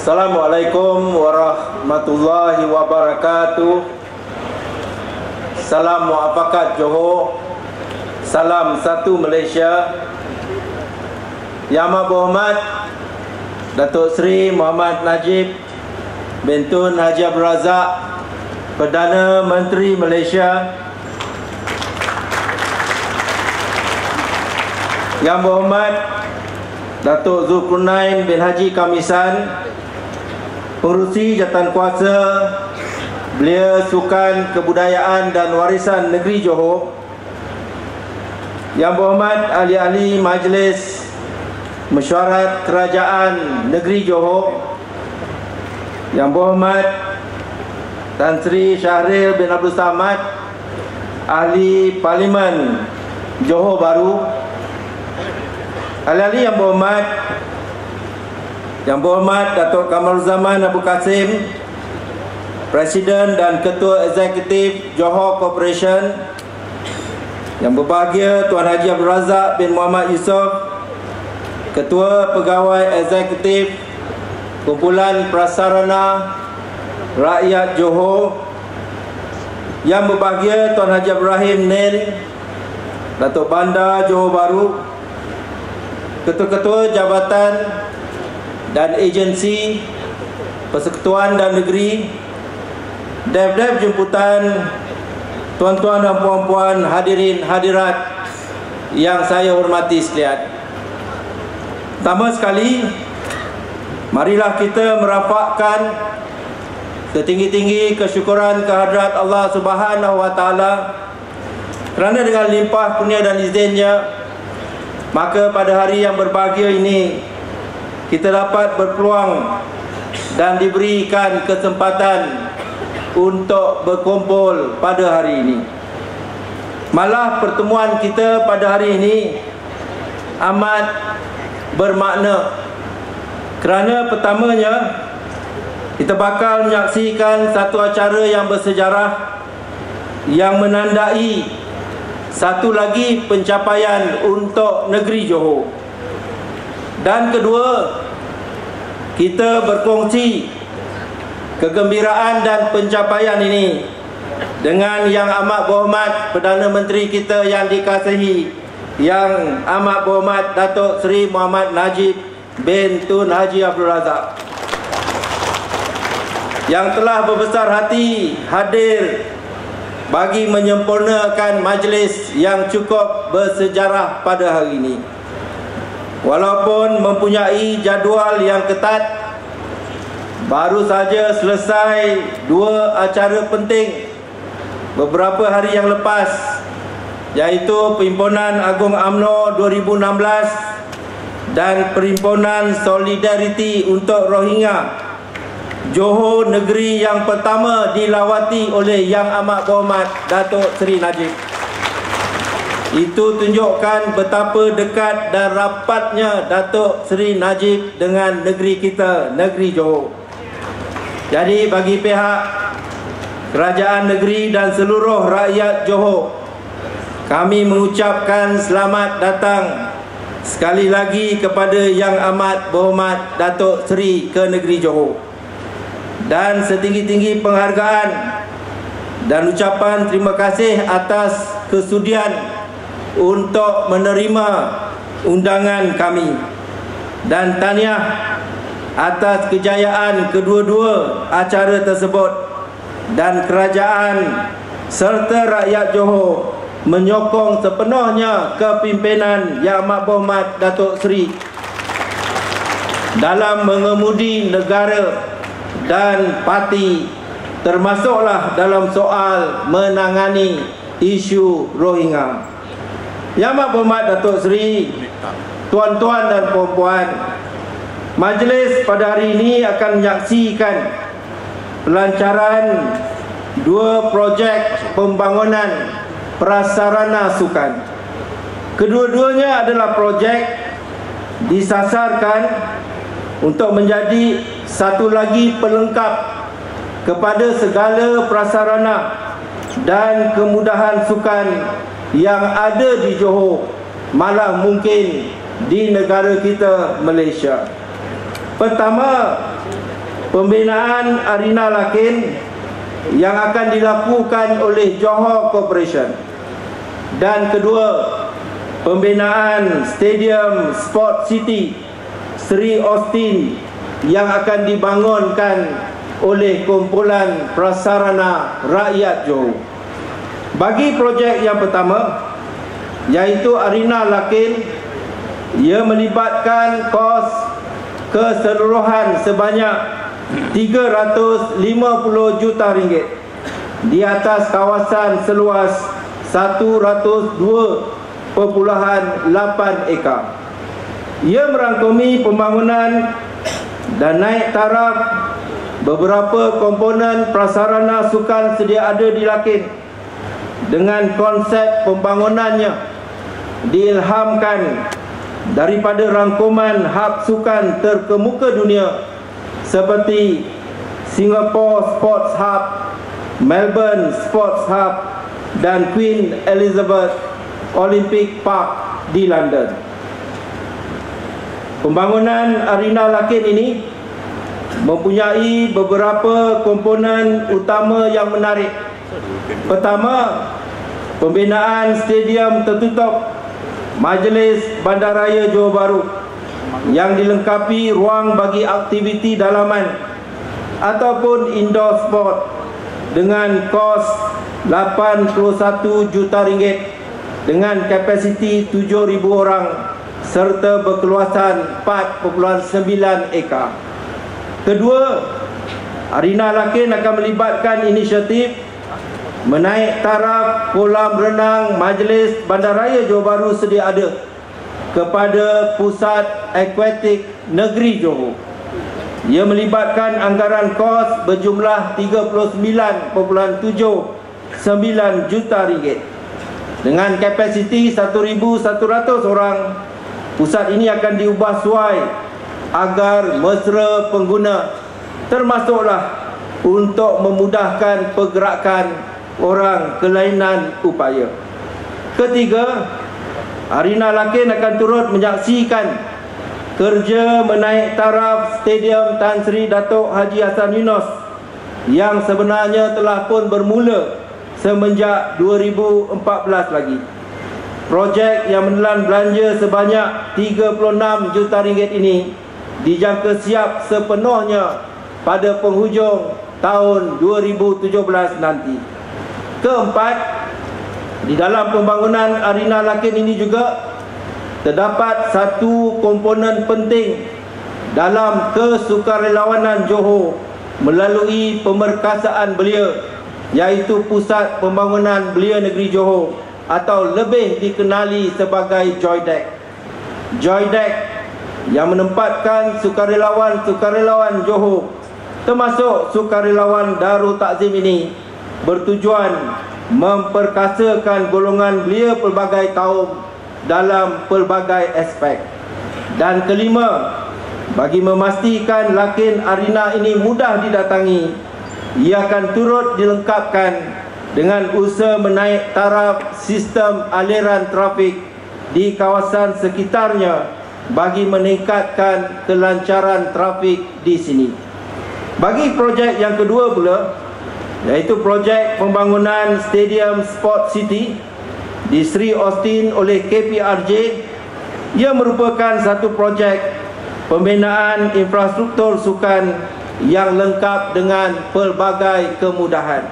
Assalamualaikum warahmatullahi wabarakatuh. Salam muafakat Johor. Salam satu Malaysia. Yang Amat Berhormat Datuk Seri Muhammad Najib bin Tun Haji Abdul Razak, Perdana Menteri Malaysia. Yang Berhormat Datuk Zulkarnain bin Haji Kamisan, Pengerusi Jawatankuasa Belia Sukan Kebudayaan dan Warisan Negeri Johor. Yang Berhormat Ahli-Ahli Majlis Mesyuarat Kerajaan Negeri Johor. Yang Berhormat Tan Sri Syahril bin Abdul Samad, Ahli Parlimen Johor Bahru. Ahli-ahli yang berhormat Datuk Kamaruzaman Abu Kasim, Presiden dan Ketua Eksekutif Johor Corporation. Yang berbahagia Tuan Haji Abdul Razak bin Muhammad Yusof, Ketua Pegawai Eksekutif Kumpulan Prasarana Rakyat Johor. Yang berbahagia Tuan Haji Ibrahim Nil, Datuk Bandar Johor Bahru, Ketua-ketua Jabatan dan Agensi Persekutuan dan Negeri, Dev-Dev Jemputan, tuan-tuan dan puan-puan, hadirin hadirat yang saya hormati sekalian. Pertama sekali, marilah kita merapatkan setinggi-tinggi kesyukuran kehadrat Allah Subhanahu wa Ta'ala, kerana dengan limpah kurnia dan izinnya, maka pada hari yang berbahagia ini kita dapat berpeluang dan diberikan kesempatan untuk berkumpul pada hari ini. Malah pertemuan kita pada hari ini amat bermakna, kerana pertamanya kita bakal menyaksikan satu acara yang bersejarah yang menandai satu lagi pencapaian untuk negeri Johor. Dan kedua, kita berkongsi kegembiraan dan pencapaian ini dengan Yang Amat Berhormat Perdana Menteri kita yang dikasihi, Yang Amat Berhormat Datuk Seri Muhammad Najib bin Tun Haji Abdul Razak, yang telah berbesar hati hadir bagi menyempurnakan majlis yang cukup bersejarah pada hari ini. Walaupun mempunyai jadual yang ketat, baru saja selesai dua acara penting beberapa hari yang lepas, iaitu Perhimpunan Agung UMNO 2016 dan Perhimpunan Solidariti untuk Rohingya. Johor, negeri yang pertama dilawati oleh Yang Amat Berhormat Datuk Seri Najib. Itu tunjukkan betapa dekat dan rapatnya Datuk Seri Najib dengan negeri kita, negeri Johor. Jadi bagi pihak kerajaan negeri dan seluruh rakyat Johor, kami mengucapkan selamat datang sekali lagi kepada Yang Amat Berhormat Datuk Seri ke negeri Johor, dan setinggi-tinggi penghargaan dan ucapan terima kasih atas kesudian untuk menerima undangan kami, dan tahniah atas kejayaan kedua-dua acara tersebut. Dan kerajaan serta rakyat Johor menyokong sepenuhnya kepimpinan Yang Amat Berhormat Datuk Seri dalam mengemudi negara dan parti, termasuklah dalam soal menangani isu Rohingya. Yang Amat Berhormat Datuk Seri, tuan-tuan dan puan-puan, majlis pada hari ini akan menyaksikan pelancaran dua projek pembangunan prasarana sukan. Kedua-duanya adalah projek disasarkan untuk menjadi satu lagi pelengkap kepada segala prasarana dan kemudahan sukan yang ada di Johor, malah mungkin di negara kita Malaysia. Pertama, pembinaan arena lakin yang akan dilakukan oleh Johor Corporation. Dan kedua, pembinaan Stadium Sport City Sri Austin yang akan dibangunkan oleh kumpulan prasarana rakyat Johor. Bagi projek yang pertama, iaitu arena lakin, ia melibatkan kos keseluruhan sebanyak 350 juta ringgit di atas kawasan seluas 102.8 ekar. Ia merangkumi pembangunan dan naik taraf beberapa komponen prasarana sukan sedia ada di lakin dengan konsep pembangunannya diilhamkan daripada rangkuman hub sukan terkemuka dunia seperti Singapore Sports Hub, Melbourne Sports Hub dan Queen Elizabeth Olympic Park di London. Pembangunan arena lakin ini mempunyai beberapa komponen utama yang menarik. Pertama, pembinaan stadium tertutup Majlis Bandaraya Johor Bahru yang dilengkapi ruang bagi aktiviti dalaman ataupun indoor sport dengan kos 81 juta ringgit dengan kapasiti 7,000 orang serta berkeluasan 4.9 ekar. Kedua, arena lakin akan melibatkan inisiatif menaik taraf kolam renang Majlis Bandaraya Johor Bahru sedia ada kepada Pusat Akuatik Negeri Johor. Ia melibatkan anggaran kos berjumlah 39.79 juta ringgit. Dengan kapasiti 1,100 orang, pusat ini akan diubah suai agar mesra pengguna, termasuklah untuk memudahkan pergerakan orang kelainan upaya. Ketiga, arena lakin akan turut menyaksikan kerja menaik taraf Stadium Tan Sri Datuk Haji Hassan Yunos yang sebenarnya telah pun bermula semenjak 2014 lagi. Projek yang menelan belanja sebanyak 36 juta ringgit ini dijangka siap sepenuhnya pada penghujung tahun 2017 nanti. Keempat, di dalam pembangunan arena lakin ini juga terdapat satu komponen penting dalam kesukarelawanan Johor melalui pemerkasaan belia, iaitu Pusat Pembangunan Belia Negeri Johor atau lebih dikenali sebagai JOYDEC. JOYDEC yang menempatkan sukarelawan-sukarelawan Johor termasuk sukarelawan Darul Takzim ini bertujuan memperkasakan golongan belia pelbagai kaum dalam pelbagai aspek. Dan kelima, bagi memastikan lakin arena ini mudah didatangi, ia akan turut dilengkapkan dengan usaha menaik taraf sistem aliran trafik di kawasan sekitarnya bagi meningkatkan kelancaran trafik di sini. Bagi projek yang kedua pula, iaitu projek pembangunan Stadium Sport City di Sri Austin oleh KPRJ, ia merupakan satu projek pembinaan infrastruktur sukan yang lengkap dengan pelbagai kemudahan.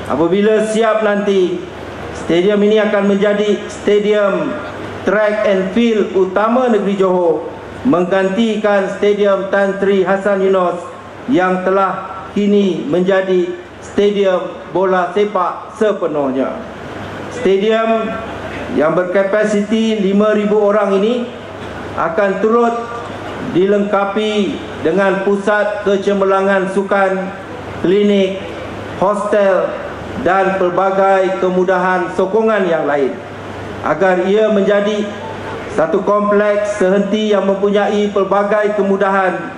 Apabila siap nanti, stadium ini akan menjadi stadium track and field utama negeri Johor, menggantikan Stadium Tan Sri Hassan Yunos yang telah kini menjadi stadium bola sepak sepenuhnya. Stadium yang berkapasiti 5,000 orang ini akan turut dilengkapi dengan pusat kecemerlangan sukan, klinik, hostel dan pelbagai kemudahan sokongan yang lain, agar ia menjadi satu kompleks sehenti yang mempunyai pelbagai kemudahan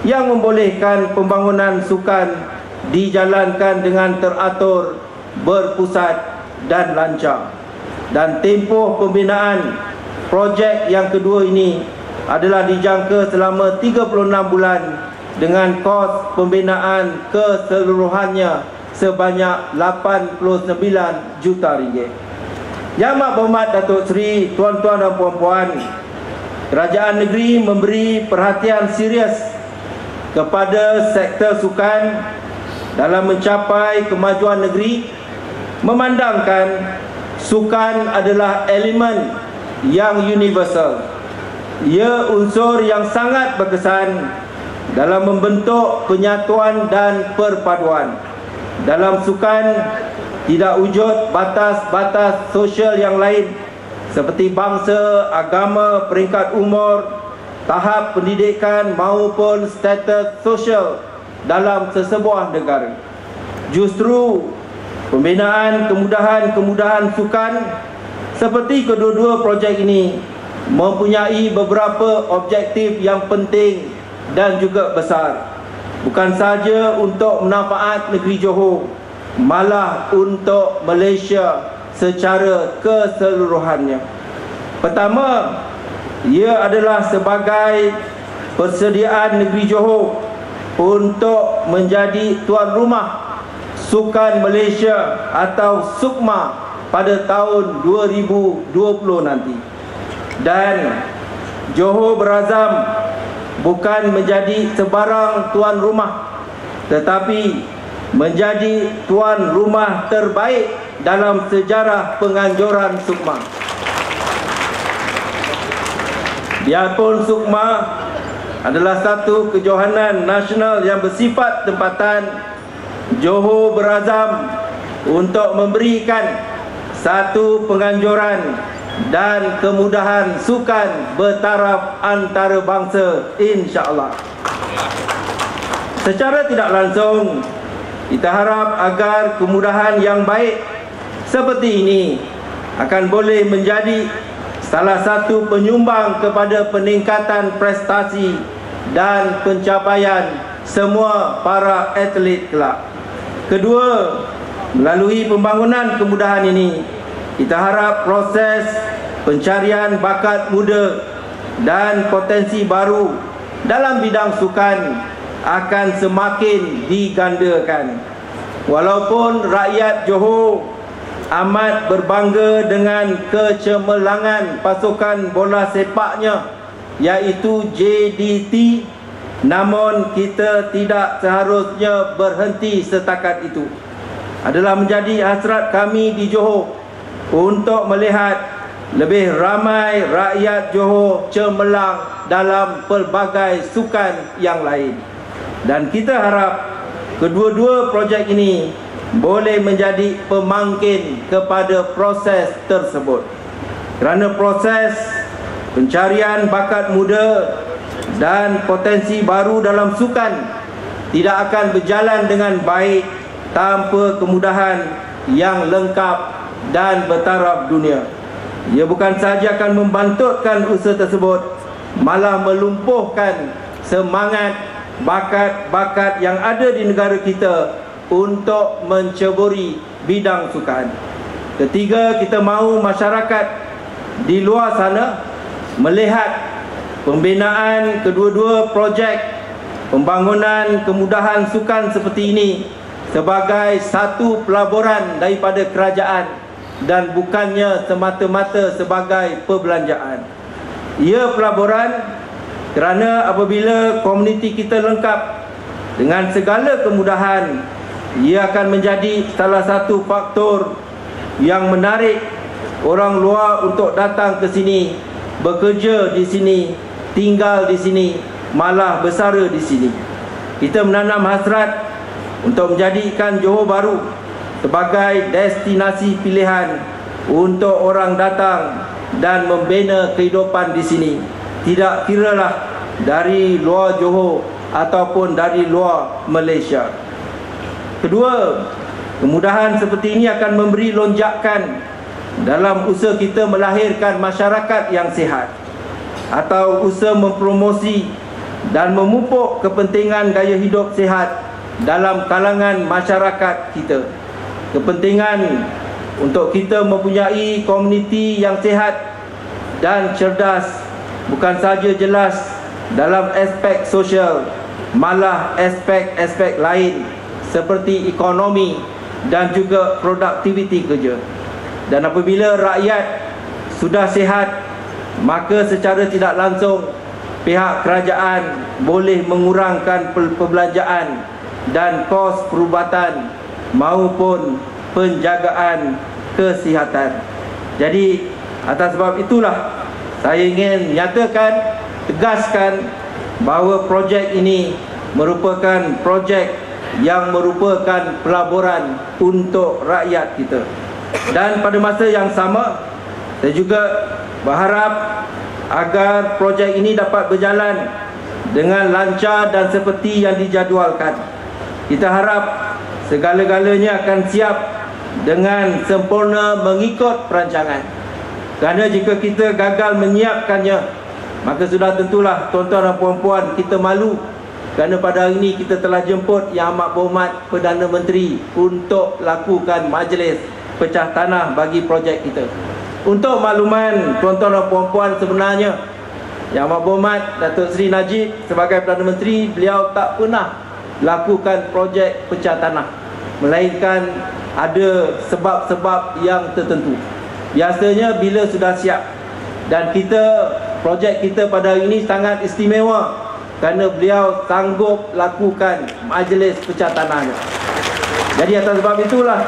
yang membolehkan pembangunan sukan dijalankan dengan teratur, berpusat dan lancar. Dan tempoh pembinaan projek yang kedua ini adalah dijangka selama 36 bulan dengan kos pembinaan keseluruhannya sebanyak 89 juta ringgit. Yang Amat Berhormat Datuk Seri, tuan-tuan dan puan-puan, Kerajaan negeri memberi perhatian serius kepada sektor sukan dalam mencapai kemajuan negeri, memandangkan sukan adalah elemen yang universal. Ia unsur yang sangat berkesan dalam membentuk penyatuan dan perpaduan. Dalam sukan tidak wujud batas-batas sosial yang lain seperti bangsa, agama, peringkat umur, tahap pendidikan maupun status sosial dalam sesebuah negara. Justru pembinaan kemudahan-kemudahan sukan seperti kedua-dua projek ini mempunyai beberapa objektif yang penting dan juga besar. Bukan sahaja untuk manfaat negeri Johor, malah untuk Malaysia secara keseluruhannya. Pertama, ia adalah sebagai persediaan negeri Johor untuk menjadi tuan rumah Sukan Malaysia atau SUKMA pada tahun 2020 nanti. Dan Johor berazam bukan menjadi sebarang tuan rumah, tetapi menjadi tuan rumah terbaik dalam sejarah penganjuran SUKMA. Biarpun SUKMA adalah satu kejohanan nasional yang bersifat tempatan, Johor berazam untuk memberikan satu penganjuran dan kemudahan sukan bertaraf antarabangsa, insya-Allah. Secara tidak langsung, kita harap agar kemudahan yang baik seperti ini akan boleh menjadi salah satu penyumbang kepada peningkatan prestasi dan pencapaian semua para atlet kelab. Kedua, melalui pembangunan kemudahan ini, kita harap proses pencarian bakat muda dan potensi baru dalam bidang sukan akan semakin digandakan. Walaupun rakyat Johor amat berbangga dengan kecemerlangan pasukan bola sepaknya, iaitu JDT, namun kita tidak seharusnya berhenti setakat itu. Adalah menjadi hasrat kami di Johor untuk melihat lebih ramai rakyat Johor cemerlang dalam pelbagai sukan yang lain. Dan kita harap kedua-dua projek ini boleh menjadi pemangkin kepada proses tersebut. Kerana proses pencarian bakat muda dan potensi baru dalam sukan tidak akan berjalan dengan baik tanpa kemudahan yang lengkap dan bertaraf dunia. Ia bukan sahaja akan membantutkan usaha tersebut, malah melumpuhkan semangat bakat-bakat yang ada di negara kita untuk menceburi bidang sukan. Ketiga, kita mahu masyarakat di luar sana melihat pembinaan kedua-dua projek pembangunan kemudahan sukan seperti ini sebagai satu pelaburan daripada kerajaan dan bukannya semata-mata sebagai perbelanjaan. Ia pelaburan kerana apabila komuniti kita lengkap dengan segala kemudahan, ia akan menjadi salah satu faktor yang menarik orang luar untuk datang ke sini, bekerja di sini, tinggal di sini, malah bersara di sini. Kita menanam hasrat untuk menjadikan Johor Bahru sebagai destinasi pilihan untuk orang datang dan membina kehidupan di sini, tidak kiralah dari luar Johor ataupun dari luar Malaysia. Kedua, kemudahan seperti ini akan memberi lonjakan dalam usaha kita melahirkan masyarakat yang sihat atau usaha mempromosi dan memupuk kepentingan gaya hidup sihat dalam kalangan masyarakat kita. Kepentingan untuk kita mempunyai komuniti yang sihat dan cerdas bukan sahaja jelas dalam aspek sosial, malah aspek-aspek lain seperti ekonomi dan juga produktiviti kerja. Dan apabila rakyat sudah sihat, maka secara tidak langsung pihak kerajaan boleh mengurangkan perbelanjaan dan kos perubatan maupun penjagaan kesihatan. Jadi atas sebab itulah saya ingin nyatakan, tegaskan bahawa projek ini merupakan projek yang merupakan pelaburan untuk rakyat kita. Dan pada masa yang sama, saya juga berharap agar projek ini dapat berjalan dengan lancar dan seperti yang dijadualkan. Kita harap segala-galanya akan siap dengan sempurna mengikut perancangan. Kerana jika kita gagal menyiapkannya, maka sudah tentulah tuan-tuan dan puan-puan, kita malu. Kerana pada hari ini kita telah jemput Yang Amat Berhormat Perdana Menteri untuk lakukan majlis pecah tanah bagi projek kita. Untuk makluman tuan-tuan dan puan-puan, sebenarnya Yang Amat Berhormat Datuk Seri Najib sebagai Perdana Menteri, beliau tak pernah lakukan projek pecah tanah, melainkan ada sebab-sebab yang tertentu. Biasanya bila sudah siap. Dan projek kita pada hari ini sangat istimewa kerana beliau sanggup lakukan majlis pecah tanahnya. Jadi atas sebab itulah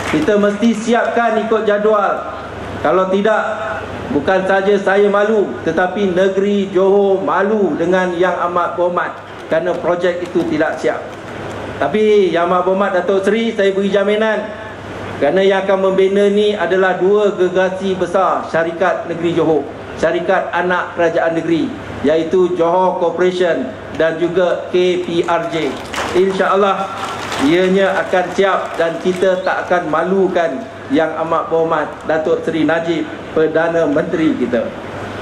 kita mesti siapkan ikut jadual. Kalau tidak, bukan saja saya malu, tetapi negeri Johor malu dengan Yang Amat Berhormat kerana projek itu tidak siap. Tapi Yang Amat Berhormat Datuk Seri, saya beri jaminan kerana yang akan membina ni adalah dua gergasi besar syarikat negeri Johor, syarikat anak kerajaan negeri, iaitu Johor Corporation dan juga KPRJ. InsyaAllah ianya akan siap dan kita tak akan malukan Yang Amat Berhormat Datuk Seri Najib, Perdana Menteri kita.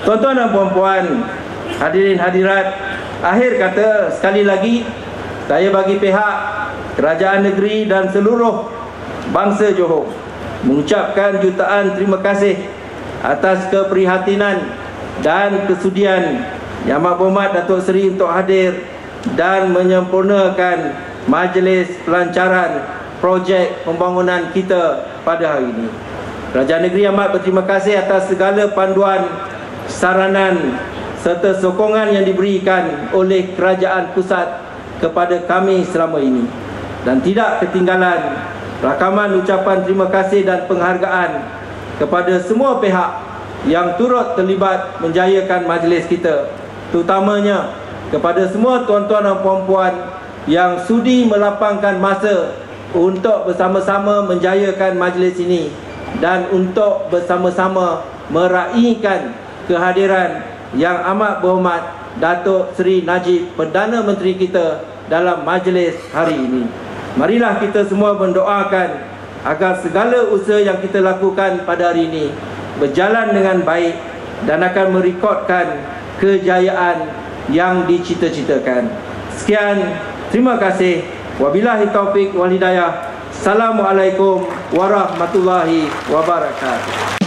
Tuan-tuan dan puan-puan, hadirin hadirat, akhir kata sekali lagi saya bagi pihak kerajaan negeri dan seluruh bangsa Johor mengucapkan jutaan terima kasih atas keprihatinan dan kesudian Yang Amat Berhormat Datuk Seri untuk hadir dan menyempurnakan majlis pelancaran projek pembangunan kita pada hari ini. Kerajaan negeri amat berterima kasih atas segala panduan, saranan serta sokongan yang diberikan oleh kerajaan pusat kepada kami selama ini. Dan tidak ketinggalan rakaman ucapan terima kasih dan penghargaan kepada semua pihak yang turut terlibat menjayakan majlis kita, terutamanya kepada semua tuan-tuan dan puan-puan yang sudi melapangkan masa untuk bersama-sama menjayakan majlis ini dan untuk bersama-sama meraihkan kehadiran Yang Amat Berhormat Datuk Seri Najib, Perdana Menteri kita dalam majlis hari ini. Marilah kita semua mendoakan agar segala usaha yang kita lakukan pada hari ini berjalan dengan baik dan akan merekodkan kejayaan yang dicita-citakan. Sekian, terima kasih. Wabillahi taufik wal hidayah. Assalamualaikum warahmatullahi wabarakatuh.